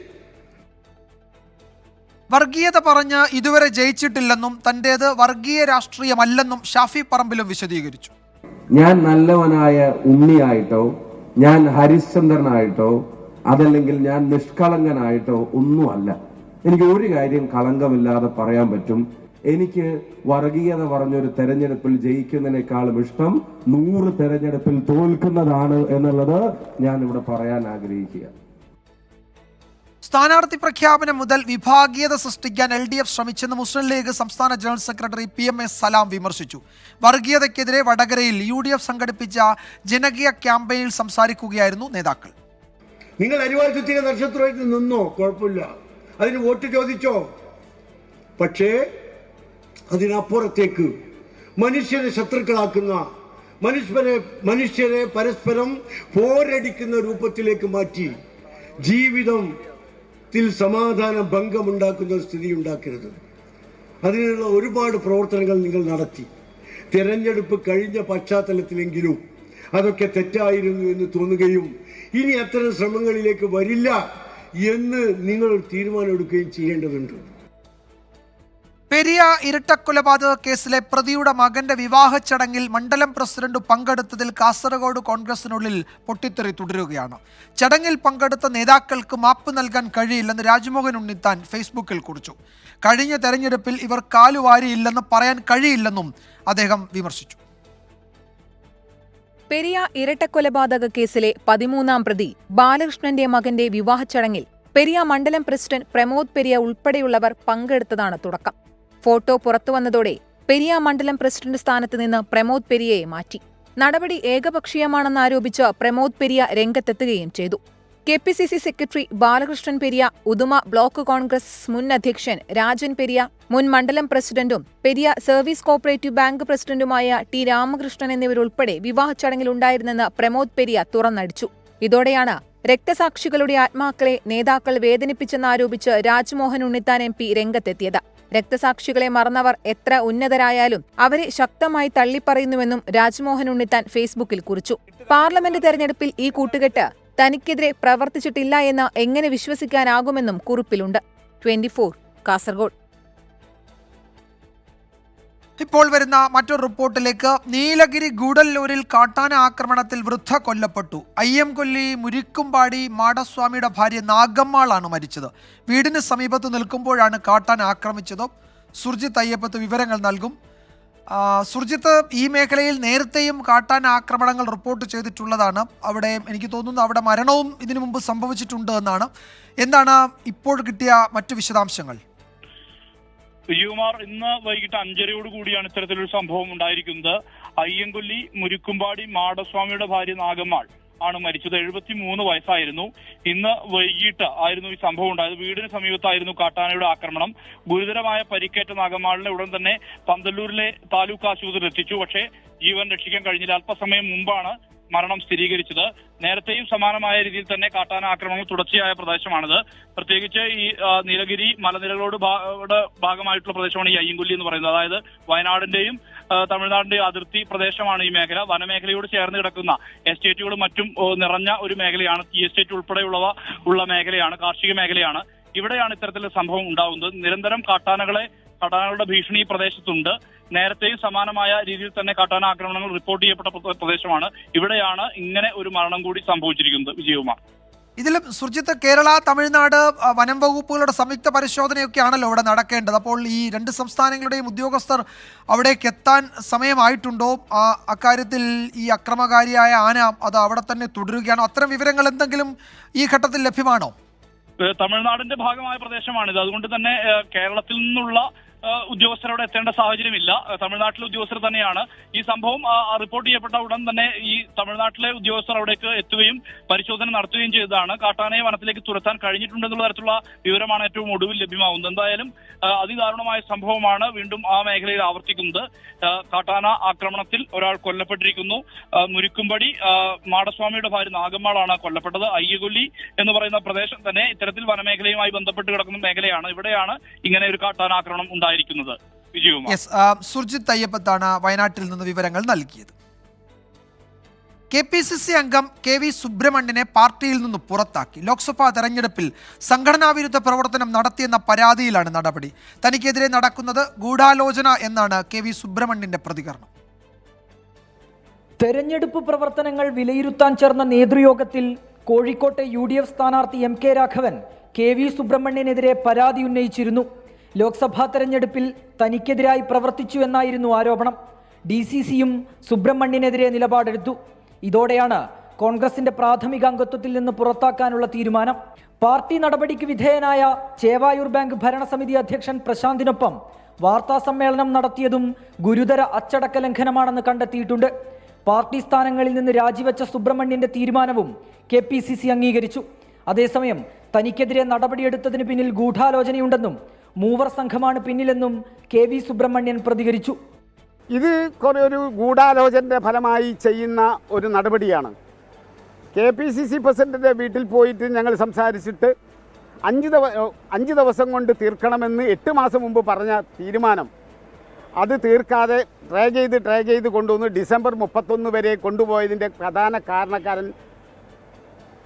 വർഗീയത പറഞ്ഞ് ഇതുവരെ ജയിച്ചിട്ടില്ലെന്നും തന്റേത് വർഗീയ രാഷ്ട്രീയമല്ലെന്നും ഷാഫി പറമ്പിലും വിശദീകരിച്ചു. ഞാൻ നല്ലവനായ ഉണ്ണിയായിട്ടോ ഞാൻ ഹരിശ്ചന്ദ്രനായിട്ടോ അതല്ലെങ്കിൽ ഞാൻ നിഷ്കളങ്കനായിട്ടോ ഒന്നുമല്ല. എനിക്ക് ഒരു കാര്യം കളങ്കമില്ലാതെ പറയാൻ പറ്റും. എനിക്ക് വർഗീയത പറഞ്ഞൊരു തെരഞ്ഞെടുപ്പിൽ ജയിക്കുന്നതിനേക്കാളും ഇഷ്ടം 100 തെരഞ്ഞെടുപ്പിൽ തോൽക്കുന്നതാണ് എന്നുള്ളത് ഞാൻ ഇവിടെ പറയാൻ ആഗ്രഹിക്കുക. സ്ഥാനാർത്ഥി പ്രഖ്യാപനം മുതൽ വിഭാഗീയത സൃഷ്ടിക്കാൻ LDF ശ്രമിച്ചെന്ന് മുസ്ലിം ലീഗ് സംസ്ഥാന ജനറൽ സെക്രട്ടറി PMS സലാം വിമർശിച്ചു. വർഗീയതയ്ക്കെതിരെ വടകരയിൽ UDF സംഘടിപ്പിച്ച ജനകീയ ക്യാമ്പയിനിൽ സംസാരിക്കുകയായിരുന്നു നേതാക്കൾ. നിങ്ങൾ അരിവാൾ ചുറ്റിക നക്ഷത്രമായിട്ട് നിന്നോ, കുഴപ്പമില്ല, അതിന് വോട്ട് ചോദിച്ചോ. പക്ഷേ അതിനപ്പുറത്തേക്ക് മനുഷ്യരെ ശത്രുക്കളാക്കുന്ന, മനുഷ്യരെ പരസ്പരം പോരടിക്കുന്ന രൂപത്തിലേക്ക് മാറ്റി ജീവിതത്തിൽ സമാധാന ഭംഗമുണ്ടാക്കുന്ന ഒരു സ്ഥിതി ഉണ്ടാക്കരുത്. അതിനുള്ള ഒരുപാട് പ്രവർത്തനങ്ങൾ നിങ്ങൾ നടത്തി. തെരഞ്ഞെടുപ്പ് കഴിഞ്ഞ പശ്ചാത്തലത്തിലെങ്കിലും അതൊക്കെ തെറ്റായിരുന്നു എന്ന് തോന്നുകയും ഇനി അത്തരം ശ്രമങ്ങളിലേക്ക് വരില്ല എന്ന് നിങ്ങൾ തീരുമാനമെടുക്കുകയും ചെയ്യേണ്ടതുണ്ട്. പെരിയ ഇരട്ടക്കൊലപാതക കേസിലെ പ്രതിയുടെ മകന്റെ വിവാഹ ചടങ്ങിൽ മണ്ഡലം പ്രസിഡന്റ് പങ്കെടുത്തതിൽ കാസർഗോഡ് കോൺഗ്രസിനുള്ളിൽ പൊട്ടിത്തെറി തുടരുകയാണ്. ചടങ്ങിൽ പങ്കെടുത്ത നേതാക്കൾക്ക് മാപ്പ് നൽകാൻ കഴിയില്ലെന്ന് രാജ്മോഹൻ ഉണ്ണിത്താൻ ഫേസ്ബുക്കിൽ കുറിച്ചു. കഴിഞ്ഞ തെരഞ്ഞെടുപ്പിൽ ഇവർ കാലുവാരിയില്ലെന്ന് പറയാൻ കഴിയില്ലെന്നും അദ്ദേഹം വിമർശിച്ചു. പെരിയ ഇരട്ടക്കൊലപാതക കേസിലെ 13-ാം പ്രതി ബാലകൃഷ്ണന്റെ മകന്റെ വിവാഹ ചടങ്ങിൽ പെരിയ മണ്ഡലം പ്രസിഡന്റ് പ്രമോദ് പെരിയ ഉൾപ്പെടെയുള്ളവർ പങ്കെടുത്തതാണ് തുടക്കം. ഫോട്ടോ പുറത്തുവന്നതോടെ പെരിയ മണ്ഡലം പ്രസിഡന്റ് സ്ഥാനത്ത് നിന്ന് പ്രമോദ് പെരിയയെ മാറ്റി. നടപടി ഏകപക്ഷീയമാണെന്നാരോപിച്ച് പ്രമോദ് പെരിയ രംഗത്തെത്തുകയും ചെയ്തു. KPCC secretary Balakrishnan Periya, Uduma block Congress മുൻ അധ്യക്ഷൻ രാജൻ പെരിയ, മുൻ മണ്ഡലം പ്രസിഡന്റും പെരിയ സർവീസ് കോഓപ്പറേറ്റീവ് ബാങ്ക് പ്രസിഡന്റുമായ ടി രാമകൃഷ്ണൻ എന്നിവരുൾപ്പെടെ വിവാഹ ചടങ്ങിലുണ്ടായിരുന്നെന്ന് പ്രമോദ് പെരിയ തുറന്നടിച്ചു. ഇതോടെയാണ് രക്തസാക്ഷികളുടെ ആത്മാക്കളെ നേതാക്കൾ വേദനിപ്പിച്ചെന്നാരോപിച്ച് രാജ്മോഹൻ ഉണ്ണിത്താൻ MP രംഗത്തെത്തിയത്. രക്തസാക്ഷികളെ മറന്നവർ എത്ര ഉന്നതരായാലും അവരെ ശക്തമായി തള്ളിപ്പറയുന്നുവെന്നും രാജ്മോഹൻ ഉണ്ണിത്താൻ ഫേസ്ബുക്കിൽ കുറിച്ചു. പാർലമെന്റ് തെരഞ്ഞെടുപ്പിൽ ഈ കൂട്ടുകെട്ട് തനിക്കെതിരെ പ്രവർത്തിച്ചിട്ടില്ല എന്ന് എങ്ങനെ വിശ്വസിക്കാനാകുമെന്നും കുറിപ്പിലുണ്ട്. 24 കാസർഗോഡ്. ഇപ്പോൾ വരുന്ന മറ്റൊരു റിപ്പോർട്ടിലേക്ക്. നീലഗിരി ഗൂഡല്ലൂരിൽ കാട്ടാന ആക്രമണത്തിൽ വൃദ്ധ കൊല്ലപ്പെട്ടു. അയ്യംകൊല്ലി മുരിക്കുംപാടി മാടസ്വാമിയുടെ ഭാര്യ നാഗമ്മാളാണ് മരിച്ചത്. വീടിന് സമീപത്ത് നിൽക്കുമ്പോഴാണ് കാട്ടാന ആക്രമിച്ചത്. സുർജിത്ത് അയ്യപ്പത്ത് വിവരങ്ങൾ നൽകും. സുർജിത്ത്, ഈ മേഖലയിൽ നേരത്തെയും കാട്ടാന ആക്രമണങ്ങൾ റിപ്പോർട്ട് ചെയ്തിട്ടുള്ളതാണ്. അവിടെ എനിക്ക് തോന്നുന്നു അവിടെ മരണവും ഇതിനു മുമ്പ് സംഭവിച്ചിട്ടുണ്ട് എന്നാണ്. എന്താണ് ഇപ്പോൾ കിട്ടിയ മറ്റു വിശദാംശങ്ങൾ? വിജയകുമാർ, ഇന്ന് വൈകിട്ട് 5:30 കൂടിയാണ് ഇത്തരത്തിലൊരു സംഭവം ഉണ്ടായിരിക്കുന്നത്. അയ്യങ്കൊല്ലി മുരുക്കുംപാടി മാടസ്വാമിയുടെ ഭാര്യ നാഗമ്മാൾ ആണ് മരിച്ചത്. 73 വയസ്സായിരുന്നു. ഇന്ന് വൈകിട്ട് ആയിരുന്നു ഈ സംഭവം ഉണ്ടായത്. വീടിന് സമീപത്തായിരുന്നു കാട്ടാനയുടെ ആക്രമണം. ഗുരുതരമായ പരിക്കേറ്റ നാഗമ്മാളിനെ ഉടൻ തന്നെ പന്തല്ലൂരിലെ താലൂക്ക് ആശുപത്രിയിൽ എത്തിച്ചു. പക്ഷേ ജീവൻ രക്ഷിക്കാൻ കഴിഞ്ഞില്ല. അല്പസമയം മുമ്പാണ് മരണം സ്ഥിരീകരിച്ചത്. നേരത്തെയും സമാനമായ രീതിയിൽ തന്നെ കാട്ടാന ആക്രമണങ്ങൾ തുടർച്ചയായ പ്രദേശമാണിത്. പ്രത്യേകിച്ച് ഈ നീലഗിരി മലനിരകളോട് ഭാഗമായിട്ടുള്ള പ്രദേശമാണ് ഈ അയ്യങ്കൊല്ലി എന്ന് പറയുന്നത്. അതായത് വയനാടിന്റെയും തമിഴ്നാടിന്റെയും അതിർത്തി പ്രദേശമാണ് ഈ മേഖല. വനമേഖലയോട് ചേർന്ന് കിടക്കുന്ന എസ്റ്റേറ്റുകളും മറ്റും നിറഞ്ഞ ഒരു മേഖലയാണ്. ടീ എസ്റ്റേറ്റ് ഉൾപ്പെടെയുള്ളവ ഉള്ള മേഖലയാണ്, കാർഷിക മേഖലയാണ്. ഇവിടെയാണ് ഇത്തരത്തിലുള്ള സംഭവം ഉണ്ടാകുന്നത്. നിരന്തരം കാട്ടാനകളുടെ ഭീഷണി ഈ പ്രദേശത്തുണ്ട്. നേരത്തെയും സമാനമായ രീതിയിൽ തന്നെ കാട്ടാന ആക്രമണങ്ങൾ റിപ്പോർട്ട് ചെയ്യപ്പെട്ട പ്രദേശമാണ്. ഇവിടെയാണ് ഇങ്ങനെ ഒരു മരണം കൂടി സംഭവിച്ചിരിക്കുന്നത്. വിജയകുമാർ, ഇതിലും സുർജിത്ത്, കേരള തമിഴ്നാട് വനം വകുപ്പുകളുടെ സംയുക്ത പരിശോധനയൊക്കെയാണല്ലോ ഇവിടെ നടക്കേണ്ടത്. അപ്പോൾ ഈ രണ്ട് സംസ്ഥാനങ്ങളുടെയും ഉദ്യോഗസ്ഥർ അവിടേക്ക് എത്താൻ സമയമായിട്ടുണ്ടോ? അക്കാര്യത്തിൽ ഈ അക്രമകാരിയായ ആന അത് അവിടെ തന്നെ തുടരുകയാണോ? അത്തരം വിവരങ്ങൾ എന്തെങ്കിലും ഈ ഘട്ടത്തിൽ ലഭ്യമാണോ? തമിഴ്നാടിന്റെ ഭാഗമായ പ്രദേശമാണിത്. അതുകൊണ്ട് തന്നെ കേരളത്തിൽ നിന്നുള്ള ഉദ്യോഗസ്ഥർ അവിടെ എത്തേണ്ട സാഹചര്യമില്ല. തമിഴ്നാട്ടിലെ ഉദ്യോഗസ്ഥർ തന്നെയാണ്. ഈ സംഭവം റിപ്പോർട്ട് ചെയ്യപ്പെട്ട ഉടൻ തന്നെ ഈ തമിഴ്നാട്ടിലെ ഉദ്യോഗസ്ഥർ അവിടേക്ക് എത്തുകയും പരിശോധന നടത്തുകയും ചെയ്തതാണ്. കാട്ടാനയെ വനത്തിലേക്ക് തുരത്താൻ കഴിഞ്ഞിട്ടുണ്ടെന്നുള്ള തരത്തിലുള്ള വിവരമാണ് ഏറ്റവും ഒടുവിൽ ലഭ്യമാവുന്നത്. എന്തായാലും അതിദാരുണമായ സംഭവമാണ് വീണ്ടും ആ മേഖലയിൽ ആവർത്തിക്കുന്നത്. കാട്ടാന ആക്രമണത്തിൽ ഒരാൾ കൊല്ലപ്പെട്ടിരിക്കുന്നു. മുരിക്കുംപടി മാടസ്വാമിയുടെ ഭാര്യ നാഗമ്മാളാണ് കൊല്ലപ്പെട്ടത്. അയ്യകൊല്ലി എന്ന് പറയുന്ന പ്രദേശം തന്നെ ഇത്തരത്തിൽ വനമേഖലയുമായി ബന്ധപ്പെട്ട് കിടക്കുന്ന മേഖലയാണ്. ഇവിടെയാണ് ഇങ്ങനെ ഒരു കാട്ടാന ആക്രമണം ഉണ്ടായിരിക്കുന്നത്. സുർജിത്ത് അയ്യപ്പത്താണ് വയനാട്ടിൽ നിന്ന് വിവരങ്ങൾ നൽകിയത്. KPCC അംഗം KV സുബ്രഹ്മണ്യനെ പാർട്ടിയിൽ നിന്ന് പുറത്താക്കി. ലോക്സഭാ തെരഞ്ഞെടുപ്പിൽ സംഘടനാവിരുദ്ധ പ്രവർത്തനം നടത്തിയെന്ന പരാതിയിലാണ് നടപടി. തനിക്കെതിരെ നടക്കുന്നത് ഗൂഢാലോചന എന്നാണ് KV സുബ്രഹ്മണ്യന്റെ പ്രതികരണം. തെരഞ്ഞെടുപ്പ് പ്രവർത്തനങ്ങൾ വിലയിരുത്താൻ ചേർന്ന നേതൃയോഗത്തിൽ കോഴിക്കോട്ടെ UDF സ്ഥാനാർത്ഥി MK രാഘവൻ KV സുബ്രഹ്മണ്യനെതിരെ പരാതി ഉന്നയിച്ചിരുന്നു. ലോക്സഭാ തെരഞ്ഞെടുപ്പിൽ തനിക്കെതിരായി പ്രവർത്തിച്ചു എന്നായിരുന്നു ആരോപണം. DCCയും സുബ്രഹ്മണ്യനെതിരെ നിലപാടെടുത്തു. ഇതോടെയാണ് കോൺഗ്രസിന്റെ പ്രാഥമിക അംഗത്വത്തിൽ നിന്ന് പുറത്താക്കാനുള്ള തീരുമാനം. പാർട്ടി നടപടിക്ക് വിധേയനായ ചേവായൂർ ബാങ്ക് ഭരണസമിതി അധ്യക്ഷൻ പ്രശാന്തിനൊപ്പം വാർത്താ സമ്മേളനം നടത്തിയതും ഗുരുതര അച്ചടക്ക ലംഘനമാണെന്ന് കണ്ടെത്തിയിട്ടുണ്ട്. പാർട്ടി സ്ഥാനങ്ങളിൽ നിന്ന് രാജിവെച്ച സുബ്രഹ്മണ്യന്റെ തീരുമാനവും KPCC അംഗീകരിച്ചു. അതേസമയം തനിക്കെതിരെ നടപടിയെടുത്തതിന് പിന്നിൽ ഗൂഢാലോചനയുണ്ടെന്നും മൂവർ സംഘമാണ് പിന്നിലെന്നും KV സുബ്രഹ്മണ്യൻ പ്രതികരിച്ചു. ഇത് ഒരു ഗൂഢാലോചനയുടെ ഫലമായി ചെയ്യുന്ന ഒരു നടപടിയാണ്. KPCC പ്രസിഡന്റിന്റെ വീട്ടിൽ പോയിട്ട് ഞങ്ങൾ സംസാരിച്ചിട്ട് 5 ദിവസം കൊണ്ട് തീർക്കണമെന്ന് 8 മാസം മുമ്പ് പറഞ്ഞ തീരുമാനം അത് തീർക്കാതെ ട്രാക്ക് ചെയ്ത് കൊണ്ടുവന്ന് ഡിസംബർ 31 വരെ കൊണ്ടുപോയതിൻ്റെ പ്രധാന കാരണക്കാരൻ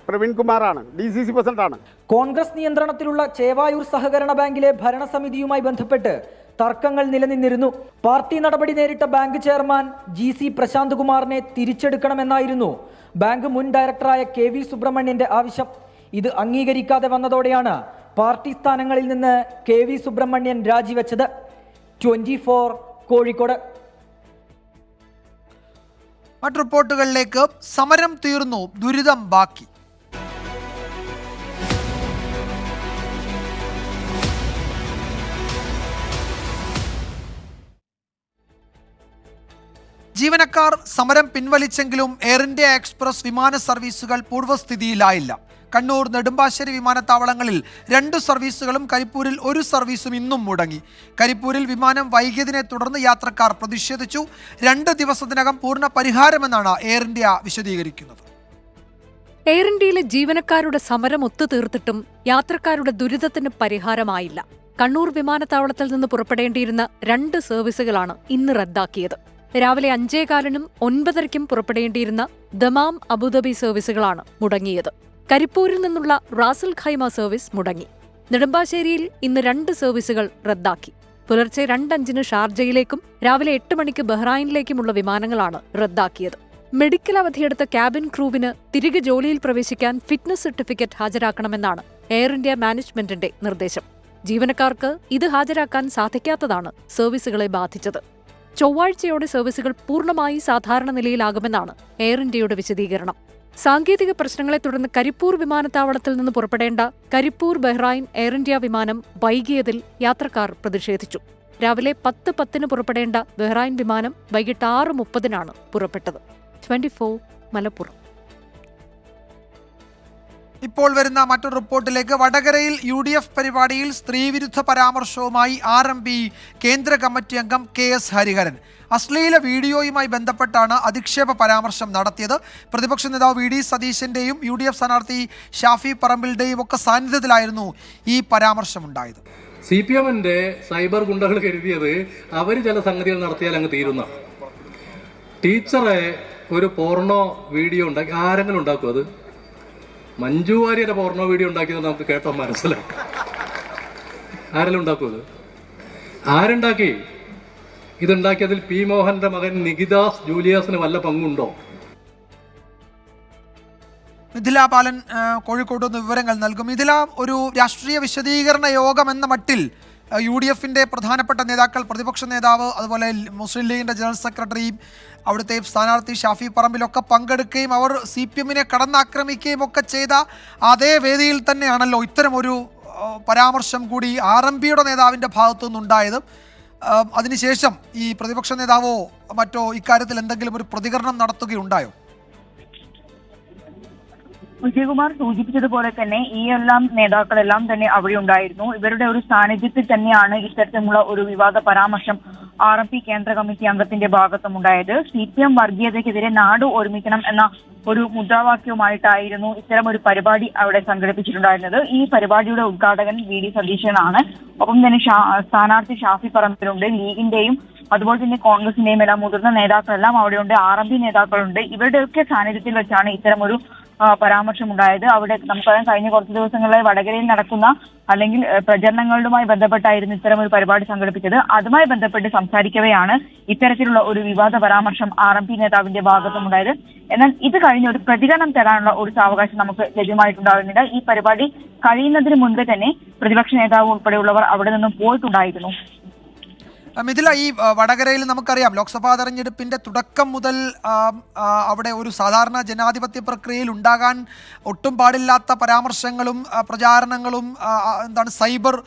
പ്രവീൺ കുമാറാണ്, DCC പ്രസിഡന്റാണ്. കോൺഗ്രസ് നിയന്ത്രണത്തിലുള്ള ചേവായൂർ സഹകരണ ബാങ്കിലെ ഭരണസമിതിയുമായി ബന്ധപ്പെട്ട് തർക്കങ്ങൾ നിലനിന്നിരുന്നു. പാർട്ടി നടപടി നേരിട്ട ബാങ്ക് ചെയർമാൻ GC പ്രശാന്ത് കുമാറിനെ തിരിച്ചെടുക്കണമെന്നായിരുന്നു ബാങ്ക് മുൻ ഡയറക്ടറായ KV സുബ്രഹ്മണ്യന്റെ ആവശ്യം. ഇത് അംഗീകരിക്കാതെ വന്നതോടെയാണ് പാർട്ടി സ്ഥാനങ്ങളിൽ നിന്ന് KV സുബ്രഹ്മണ്യൻ രാജിവെച്ചത്. 24 കോഴിക്കോട്. മറ്റു റിപ്പോർട്ടുകളിലേക്ക്. സമരം തീർന്നു, ദുരിതം ബാക്കി. ജീവനക്കാർ സമരം പിൻവലിച്ചെങ്കിലും എയർ ഇന്ത്യ എക്സ്പ്രസ് വിമാന സർവീസുകൾ പൂർവ്വസ്ഥിതിയിലായില്ല. കണ്ണൂർ, നെടുമ്പാശ്ശേരി വിമാനത്താവളങ്ങളിൽ 2 സർവീസുകളും കരിപ്പൂരിൽ 1 സർവീസും ഇന്നും മുടങ്ങി. കരിപ്പൂരിൽ വിമാനം വൈകിയതിനെ തുടർന്ന് യാത്രക്കാർ പ്രതിഷേധിച്ചു. 2 ദിവസത്തിനകം പൂർണ്ണ പരിഹാരമെന്നാണ് എയർ ഇന്ത്യ വിശദീകരിക്കുന്നത്. എയർ ഇന്ത്യയിലെ ജീവനക്കാരുടെ സമരം ഒത്തുതീർത്തിട്ടും യാത്രക്കാരുടെ ദുരിതത്തിന് പരിഹാരമായില്ല. കണ്ണൂർ വിമാനത്താവളത്തിൽ നിന്ന് പുറപ്പെടേണ്ടിയിരുന്ന 2 സർവീസുകളാണ് ഇന്ന് റദ്ദാക്കിയത്. രാവിലെ 5:15-നും 9:30-ക്കും പുറപ്പെടേണ്ടിയിരുന്ന ദമാം അബുദാബി സർവീസുകളാണ് മുടങ്ങിയത്. കരിപ്പൂരിൽ നിന്നുള്ള റാസൽ ഖൈമ സർവീസ് മുടങ്ങി. നെടുമ്പാശ്ശേരിയിൽ ഇന്ന് 2 സർവീസുകൾ റദ്ദാക്കി. പുലർച്ചെ 2:05-ന് ഷാർജയിലേക്കും രാവിലെ 8 മണിക്ക് ബഹ്റൈനിലേക്കുമുള്ള വിമാനങ്ങളാണ് റദ്ദാക്കിയത്. മെഡിക്കൽ അവധിയെടുത്ത ക്യാബിൻ ക്രൂവിന് തിരികെ ജോലിയിൽ പ്രവേശിക്കാൻ ഫിറ്റ്നസ് സർട്ടിഫിക്കറ്റ് ഹാജരാക്കണമെന്നാണ് എയർ ഇന്ത്യ മാനേജ്മെന്റിന്റെ നിർദ്ദേശം. ജീവനക്കാർക്ക് ഇത് ഹാജരാക്കാൻ സാധിക്കാത്തതാണ് സർവീസുകളെ ബാധിച്ചത്. ചൊവ്വാഴ്ചയോടെ സർവീസുകൾ പൂർണ്ണമായി സാധാരണ നിലയിലാകുമെന്നാണ് എയർ ഇന്ത്യയുടെ വിശദീകരണം. സാങ്കേതിക പ്രശ്നങ്ങളെ തുടർന്ന് കരിപ്പൂർ വിമാനത്താവളത്തിൽ നിന്ന് പുറപ്പെടേണ്ട കരിപ്പൂർ ബഹ്റൈൻ എയർ ഇന്ത്യ വിമാനം വൈകിയതിൽ യാത്രക്കാർ പ്രതിഷേധിച്ചു. രാവിലെ 10:10-ന് പുറപ്പെടേണ്ട ബഹ്റൈൻ വിമാനം വൈകിട്ട് 6:30-നാണ് പുറപ്പെട്ടത്. 24 മലപ്പുറം. ഇപ്പോൾ വരുന്ന മറ്റൊരു റിപ്പോർട്ടിലേക്ക്. വടകരയിൽ UDF പരിപാടിയിൽ സ്ത്രീവിരുദ്ധ പരാമർശവുമായി RMP കേന്ദ്ര കമ്മിറ്റി അംഗം KS ഹരിഹരൻ. അശ്ലീല വീഡിയോയുമായി ബന്ധപ്പെട്ടാണ് അധിക്ഷേപ പരാമർശം നടത്തിയത്. പ്രതിപക്ഷ നേതാവ് VD സതീശന്റെയും UDF സ്ഥാനാർത്ഥി ഷാഫി പറമ്പിലിന്റെയും ഒക്കെ സാന്നിധ്യത്തിലായിരുന്നു ഈ പരാമർശമുണ്ടായത്. CPM-ന്റെ സൈബർ ഗുണ്ടകൾ കരുതിയത് അവർ ചില സംഗതികൾ നടത്തിയാൽ അങ്ങ് തീരുന്ന. ടീച്ചറെ ഒരു പോർണോ വീഡിയോ ഉണ്ടാക്കി ആരെങ്കിലും ഉണ്ടാക്കും? അത് മഞ്ജു വാര്യരുടെ പോർണോ വീഡിയോ ഉണ്ടാക്കിയത് നമുക്ക് കേട്ടോ മനസ്സിലായി. ആരെല്ലാം ഉണ്ടാക്കും? അത് ആരുണ്ടാക്കി? ഇതുണ്ടാക്കിയതിൽ P. മോഹന്റെ മകൻ നികിദാസ് ജൂലിയാസിന് വല്ല പങ്കുണ്ടോ? മിഥില ബാലൻ കോഴിക്കോട് നിന്ന് വിവരങ്ങൾ നൽകും. മിഥില, ഒരു രാഷ്ട്രീയ വിശദീകരണ യോഗം എന്ന മട്ടിൽ UDF-ന്റെ പ്രധാനപ്പെട്ട നേതാക്കൾ, പ്രതിപക്ഷ നേതാവ്, അതുപോലെ മുസ്ലിം ലീഗിന്റെ ജനറൽ സെക്രട്ടറിയും അവിടുത്തെ സ്ഥാനാർത്ഥി ഷാഫി പറമ്പിലൊക്കെ പങ്കെടുക്കുകയും അവർ CPM-നെ കടന്നാക്രമിക്കുകയും ഒക്കെ ചെയ്ത അതേ വേദിയിൽ തന്നെയാണല്ലോ ഇത്തരമൊരു പരാമർശം കൂടി RMP-യുടെ നേതാവിൻ്റെ ഭാഗത്തു നിന്നുണ്ടായത്. അതിനുശേഷം ഈ പ്രതിപക്ഷ നേതാവോ മറ്റോ ഇക്കാര്യത്തിൽ എന്തെങ്കിലും ഒരു പ്രതികരണം നടത്തുകയുണ്ടായോ? വിജയകുമാർ സൂചിപ്പിച്ചതുപോലെ തന്നെ ഈ നേതാക്കളെല്ലാം തന്നെ അവിടെ ഉണ്ടായിരുന്നു. ഇവരുടെ ഒരു സാന്നിധ്യത്തിൽ തന്നെയാണ് ഇത്തരത്തിലുള്ള ഒരു വിവാദ പരാമർശം RMP കേന്ദ്ര കമ്മിറ്റി അംഗത്തിന്റെ ഭാഗത്തും ഉണ്ടായത്. CPM വർഗീയതയ്ക്കെതിരെ നാട് ഒരുമിക്കണം എന്ന ഒരു മുദ്രാവാക്യവുമായിട്ടായിരുന്നു ഇത്തരം ഒരു പരിപാടി അവിടെ സംഘടിപ്പിച്ചിട്ടുണ്ടായിരുന്നത്. ഈ പരിപാടിയുടെ ഉദ്ഘാടകൻ VD സതീശനാണ്. ഒപ്പം തന്നെ സ്ഥാനാർത്ഥി ഷാഫി പറമ്പിലുണ്ട്. ലീഗിന്റെയും അതുപോലെ തന്നെ കോൺഗ്രസിന്റെയും എല്ലാം മുതിർന്ന നേതാക്കളെല്ലാം അവിടെയുണ്ട്. RMP നേതാക്കളുണ്ട്. ഇവരുടെയൊക്കെ സാന്നിധ്യത്തിൽ വെച്ചാണ് ഇത്തരം ഒരു പരാമർശമുണ്ടായത്. അവിടെ നമുക്കറിയാം, കഴിഞ്ഞ കുറച്ച് ദിവസങ്ങളിലായി വടകരയിൽ നടക്കുന്ന അല്ലെങ്കിൽ പ്രചരണങ്ങളുമായി ബന്ധപ്പെട്ടായിരുന്നു ഇത്തരം ഒരു പരിപാടി സംഘടിപ്പിച്ചത്. അതുമായി ബന്ധപ്പെട്ട് സംസാരിക്കവെയാണ് ഇത്തരത്തിലുള്ള ഒരു വിവാദ പരാമർശം RMP നേതാവിന്റെ ഭാഗത്തുമുണ്ടായത്. എന്നാൽ ഇത് കഴിഞ്ഞ് ഒരു പ്രതികരണം തരാനുള്ള ഒരു സാവകാശം നമുക്ക് ലഭ്യമായിട്ടുണ്ടാകുന്നില്ല. ഈ പരിപാടി കഴിയുന്നതിന് മുൻപേ തന്നെ പ്രതിപക്ഷ നേതാവ് ഉൾപ്പെടെയുള്ളവർ അവിടെ നിന്നും പോയിട്ടുണ്ടായിരുന്നു. മിഥില, ഈ വടകരയിൽ നമുക്കറിയാം ലോക്സഭാ തെരഞ്ഞെടുപ്പിൻ്റെ തുടക്കം മുതൽ അവിടെ ഒരു സാധാരണ ജനാധിപത്യ പ്രക്രിയയിൽ ഉണ്ടാകാൻ ഒട്ടും പാടില്ലാത്ത പരാമർശങ്ങളും പ്രചാരണങ്ങളും സൈബർ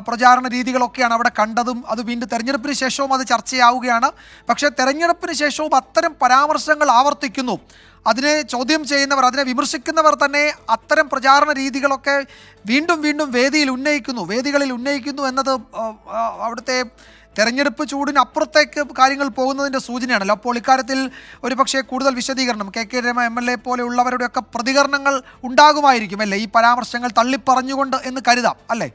പ്രചാരണ രീതികളൊക്കെയാണ് അവിടെ കണ്ടതും. അത് വീണ്ടും തെരഞ്ഞെടുപ്പിന് ശേഷവും അത് ചർച്ചയാവുകയാണ്. പക്ഷേ തെരഞ്ഞെടുപ്പിന് ശേഷവും അത്തരം പരാമർശങ്ങൾ ആവർത്തിക്കുന്നു. അതിനെ ചോദ്യം ചെയ്യുന്നവർ, അതിനെ വിമർശിക്കുന്നവർ തന്നെ അത്തരം പ്രചാരണ രീതികളൊക്കെ വീണ്ടും വീണ്ടും വേദികളിൽ ഉന്നയിക്കുന്നു എന്നത് അവിടുത്തെ തെരഞ്ഞെടുപ്പ് ചൂടിനപ്പുറത്തേക്ക് കാര്യങ്ങൾ പോകുന്നതിൻ്റെ സൂചനയാണല്ലോ. അപ്പോൾ ഇക്കാര്യത്തിൽ ഒരുപക്ഷെ കൂടുതൽ വിശദീകരണം കെ രമ MLA പോലെയുള്ളവരുടെയൊക്കെ പ്രതികരണങ്ങൾ ഉണ്ടാകുമായിരിക്കും അല്ലേ, ഈ പരാമർശങ്ങൾ തള്ളിപ്പറഞ്ഞുകൊണ്ട് എന്ന് കരുതാം അല്ലേ?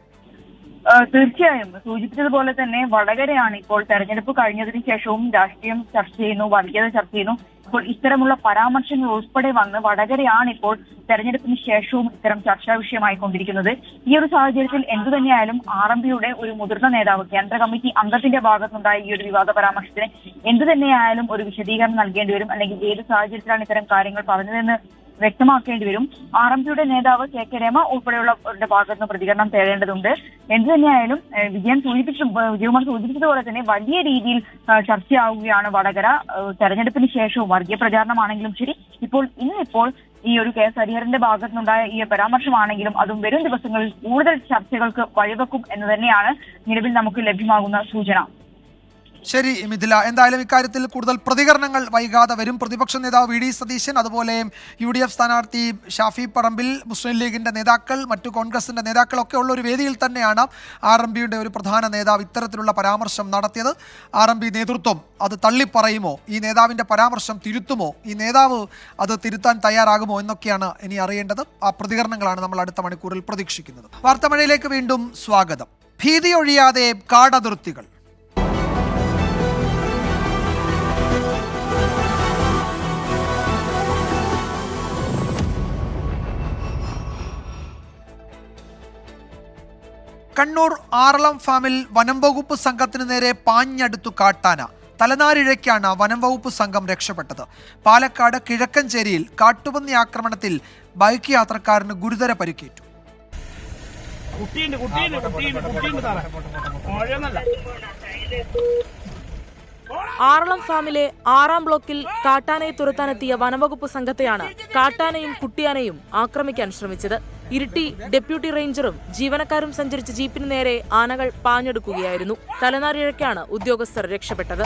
തീർച്ചയായും സൂചിപ്പിച്ചതുപോലെ തന്നെ വടകരയാണ് ഇപ്പോൾ തെരഞ്ഞെടുപ്പ് കഴിഞ്ഞതിന് ശേഷവും രാഷ്ട്രീയം ചർച്ച ചെയ്യുന്നു, വർഗീയത ചർച്ച ചെയ്യുന്നു. ഇപ്പോൾ ഇത്തരമുള്ള പരാമർശങ്ങൾ ഉൾപ്പെടെ വന്ന് വടകരയാണ് ഇപ്പോൾ തെരഞ്ഞെടുപ്പിന് ശേഷവും ഇത്തരം ചർച്ചാ വിഷയമായിക്കൊണ്ടിരിക്കുന്നത്. ഈ ഒരു സാഹചര്യത്തിൽ എന്തുതന്നെയായാലും RMPയുടെ ഒരു മുതിർന്ന നേതാവ്, കേന്ദ്ര കമ്മിറ്റി അംഗത്തിന്റെ ഭാഗത്തുനിന്നുണ്ടായ ഈ ഒരു വിവാദ പരാമർശത്തിന് എന്തുതന്നെയായാലും ഒരു വിശദീകരണം നൽകേണ്ടി വരും, അല്ലെങ്കിൽ ഏത് സാഹചര്യത്തിലാണ് ഇത്തരം കാര്യങ്ങൾ പറഞ്ഞതെന്ന് വ്യക്തമാക്കേണ്ടി വരും. RMPയുടെ നേതാവ് കെ രമ ഉൾപ്പെടെയുള്ളവരുടെ ഭാഗത്തുനിന്ന് പ്രതികരണം തേടേണ്ടതുണ്ട്. എന്തു തന്നെയായാലും വിജയകുമാർ സൂചിപ്പിച്ചതുപോലെ തന്നെ വലിയ രീതിയിൽ ചർച്ചയാവുകയാണ് വടകര. തെരഞ്ഞെടുപ്പിന് ശേഷവും വർഗീയ പ്രചാരണമാണെങ്കിലും ശരി, ഇന്നിപ്പോൾ ഈ ഒരു കെ ഹരിഹരന്റെ ഭാഗത്തുനിന്നുണ്ടായ ഈ പരാമർശമാണെങ്കിലും അതും വരും ദിവസങ്ങളിൽ കൂടുതൽ ചർച്ചകൾക്ക് വഴിവെക്കും എന്ന് തന്നെയാണ് നിലവിൽ നമുക്ക് ലഭ്യമാകുന്ന സൂചന. ശരി മിഥില, എന്തായാലും ഇക്കാര്യത്തിൽ കൂടുതൽ പ്രതികരണങ്ങൾ വൈകാതെ വരും. പ്രതിപക്ഷ നേതാവ് VD സതീശൻ, അതുപോലെ UDF സ്ഥാനാർത്ഥി ഷാഫി പറമ്പിൽ, മുസ്ലിം ലീഗിൻ്റെ നേതാക്കൾ, മറ്റു കോൺഗ്രസിൻ്റെ നേതാക്കളൊക്കെ ഉള്ള ഒരു വേദിയിൽ തന്നെയാണ് RMPയുടെ ഒരു പ്രധാന നേതാവ് ഇത്തരത്തിലുള്ള പരാമർശം നടത്തിയത്. RMP നേതൃത്വം അത് തള്ളിപ്പറയുമോ, ഈ നേതാവിൻ്റെ പരാമർശം തിരുത്തുമോ, ഈ നേതാവ് അത് തിരുത്താൻ തയ്യാറാകുമോ എന്നൊക്കെയാണ് ഇനി അറിയേണ്ടത്. ആ പ്രതികരണങ്ങളാണ് നമ്മൾ അടുത്ത മണിക്കൂറിൽ പ്രതീക്ഷിക്കുന്നത്. വാർത്താമഴയിലേക്ക് വീണ്ടും സ്വാഗതം. ഭീതിയൊഴിയാതെ കാടതിർത്തികൾ. കണ്ണൂർ ആറളം ഫാമിൽ വനം വകുപ്പ് സംഘത്തിന് നേരെ പാഞ്ഞടുത്തു കാട്ടാന. തലനാരിഴയ്ക്കാണ് വനം വകുപ്പ് സംഘം രക്ഷപ്പെട്ടത്. പാലക്കാട് കിഴക്കഞ്ചേരിയിൽ കാട്ടുപന്നി ആക്രമണത്തിൽ ബൈക്ക് യാത്രക്കാരന് ഗുരുതര പരിക്കേറ്റു. ആറളം ഫാമിലെ 6-ാം ബ്ലോക്കിൽ കാട്ടാനയെ തുരത്താനെത്തിയ വനംവകുപ്പ് സംഘത്തെയാണ് കാട്ടാനയും കുട്ടിയാനയും ആക്രമിക്കാൻ ശ്രമിച്ചത്. ഇരിട്ടി ഡെപ്യൂട്ടി റേഞ്ചറും ജീവനക്കാരും സഞ്ചരിച്ച ജീപ്പിന് നേരെ ആനകൾ പാഞ്ഞെടുക്കുകയായിരുന്നു. തലനാരിഴയ്ക്കാണ് ഉദ്യോഗസ്ഥർ രക്ഷപ്പെട്ടത്.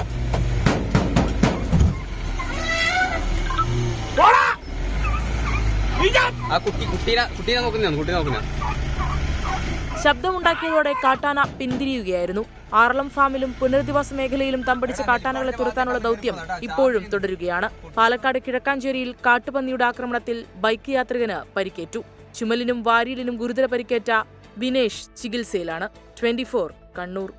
ശബ്ദമുണ്ടാക്കിയതോടെ കാട്ടാന പിന്തിരിയുകയായിരുന്നു. ആറളം ഫാമിലും പുനരധിവാസ മേഖലയിലും തമ്പടിച്ച കാട്ടാനകളെ തുരത്താനുള്ള ദൗത്യം ഇപ്പോഴും തുടരുകയാണ്. പാലക്കാട് കിഴക്കാഞ്ചേരിയിൽ കാട്ടുപന്നിയുടെ ആക്രമണത്തിൽ ബൈക്ക് യാത്രികന് പരിക്കേറ്റു. ചുമലിനും വാരിയിലിനും ഗുരുതര പരിക്കേറ്റ ബിനേഷ് ചികിത്സയിലാണ്. 24 കണ്ണൂർ.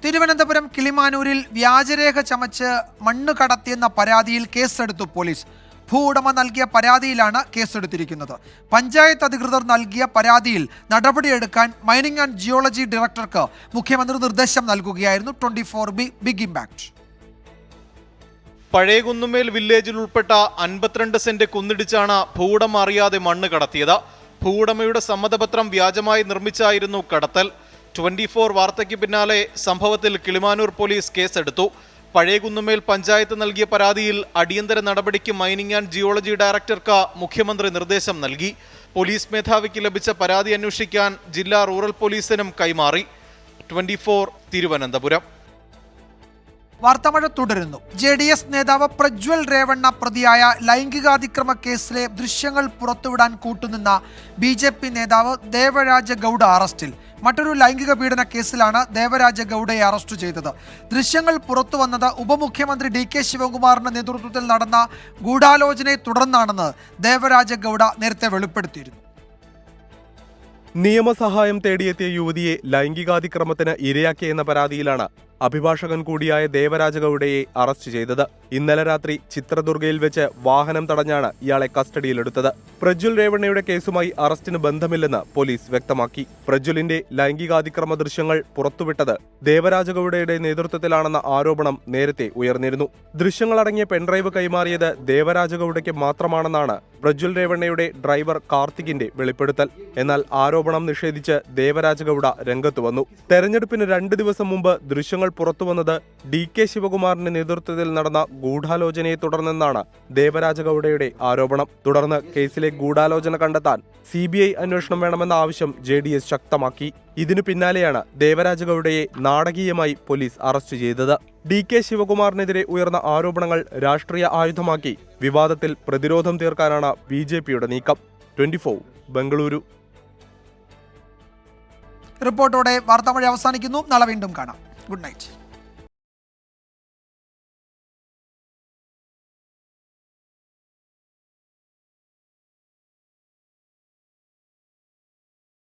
തിരുവനന്തപുരം കിളിമാനൂരിൽ വ്യാജരേഖ ചമച്ച് മണ്ണ് കടത്തിയെന്ന പരാതിയിൽ കേസെടുത്തു പോലീസ്. ഭൂവുടമ നൽകിയ പരാതിയിലാണ് കേസെടുത്തിരിക്കുന്നത്. പഞ്ചായത്ത് അധികൃതർ നൽകിയ പരാതിയിൽ നടപടിയെടുക്കാൻ മൈനിങ് ആൻഡ് ജിയോളജി ഡയറക്ടർക്ക് മുഖ്യമന്ത്രി നിർദ്ദേശം നൽകുകയായിരുന്നു. 24 ബിഗ് ഇമ്പാക്ട്. പഴയ കുന്നുമേൽ വില്ലേജിൽ ഉൾപ്പെട്ട 52 സെന്റ് കുന്നിടിച്ചാണ് ഭൂവുടമ അറിയാതെ മണ്ണ് കടത്തിയത്. ഭൂവുടമയുടെ സമ്മതപത്രം വ്യാജമായി നിർമ്മിച്ചായിരുന്നു കടത്തൽ. 24 വാർത്തയ്ക്ക് പിന്നാലെ സംഭവത്തിൽ കിളിമാനൂർ പോലീസ് കേസെടുത്തു. പഴയ കുന്നുമേൽ പഞ്ചായത്ത് നൽകിയ പരാതിയിൽ അടിയന്തര നടപടിക്ക് മൈനിങ് ആൻഡ് ജിയോളജി ഡയറക്ടർക്ക് മുഖ്യമന്ത്രി നിർദ്ദേശം നൽകി. പോലീസ് മേധാവിക്ക് ലഭിച്ച പരാതി അന്വേഷിക്കാൻ ജില്ലാ റൂറൽ പോലീസിനും കൈമാറി. 24 തിരുവനന്തപുരം. വാർത്താമഴ തുടരുന്നു. JDS നേതാവ് പ്രജ്വൽ രേവണ്ണ പ്രതിയായ ലൈംഗികാതിക്രമ കേസിലെ ദൃശ്യങ്ങൾ പുറത്തുവിടാൻ കൂട്ടുനിന്ന BJP നേതാവ് ദേവരാജ ഗൌഡ അറസ്റ്റിൽ. മറ്റൊരു ലൈംഗിക പീഡന കേസിലാണ് ദേവരാജ ഗൌഡയെ അറസ്റ്റ് ചെയ്തത്. ദൃശ്യങ്ങൾ പുറത്തുവന്നത് ഉപമുഖ്യമന്ത്രി DK ശിവകുമാറിന്റെ നേതൃത്വത്തിൽ നടന്ന ഗൂഢാലോചനയെ തുടർന്നാണെന്ന് ദേവരാജ ഗൌഡ നേരത്തെ വെളിപ്പെടുത്തിയിരുന്നു. നിയമസഹായം തേടിയെത്തിയ യുവതിയെ ലൈംഗികാതിക്രമത്തിന് ഇരയാക്കിയെന്ന പരാതിയിലാണ് അഭിഭാഷകൻ കൂടിയായ ദേവരാജ ഗൌഡയെ അറസ്റ്റ് ചെയ്തത്. ഇന്നലെ രാത്രി ചിത്രദുർഗയിൽ വെച്ച് വാഹനം തടഞ്ഞാണ് ഇയാളെ കസ്റ്റഡിയിലെടുത്തത്. പ്രജ്വൽ രേവണ്ണയുടെ കേസുമായി അറസ്റ്റിന് ബന്ധമില്ലെന്ന് പോലീസ് വ്യക്തമാക്കി. പ്രജ്വലിന്റെ ലൈംഗികാതിക്രമ ദൃശ്യങ്ങൾ പുറത്തുവിട്ടത് ദേവരാജ ഗൌഡയുടെ നേതൃത്വത്തിലാണെന്ന ആരോപണം നേരത്തെ ഉയർന്നിരുന്നു. ദൃശ്യങ്ങളടങ്ങിയ പെൻഡ്രൈവ് കൈമാറിയത് ദേവരാജ ഗൌഡയ്ക്ക് മാത്രമാണെന്നാണ് പ്രജ്വൽ രേവണ്ണയുടെ ഡ്രൈവർ കാർത്തികിന്റെ വെളിപ്പെടുത്തൽ. എന്നാൽ ആരോപണം നിഷേധിച്ച് ദേവരാജ ഗൌഡ രംഗത്ത് വന്നു. തെരഞ്ഞെടുപ്പിന് 2 ദിവസം മുമ്പ് ദൃശ്യങ്ങൾ പുറത്തുവന്നത് DK ശിവകുമാറിന്റെ നേതൃത്വത്തിൽ നടന്ന ഗൂഢാലോചനയെ തുടർന്നെന്നാണ് ദേവരാജ ഗൌഡയുടെ ആരോപണം. തുടർന്ന് കേസിലെ ഗൂഢാലോചന കണ്ടെത്താൻ CBI അന്വേഷണം വേണമെന്ന ആവശ്യം JDS ശക്തമാക്കി. ഇതിനു പിന്നാലെയാണ് ദേവരാജ ഗൌഡയെ നാടകീയമായി പോലീസ് അറസ്റ്റ് ചെയ്തത്. DK ശിവകുമാറിനെതിരെ ഉയർന്ന ആരോപണങ്ങൾ രാഷ്ട്രീയ ആയുധമാക്കി വിവാദത്തിൽ പ്രതിരോധം തീർക്കാനാണ് BJPയുടെ നീക്കം. 24 ബംഗളൂരു. റിപ്പോർട്ടോടെ വാർത്താമഴ അവസാനിക്കുന്നു. നാളെ വീണ്ടും കാണാം. Good night.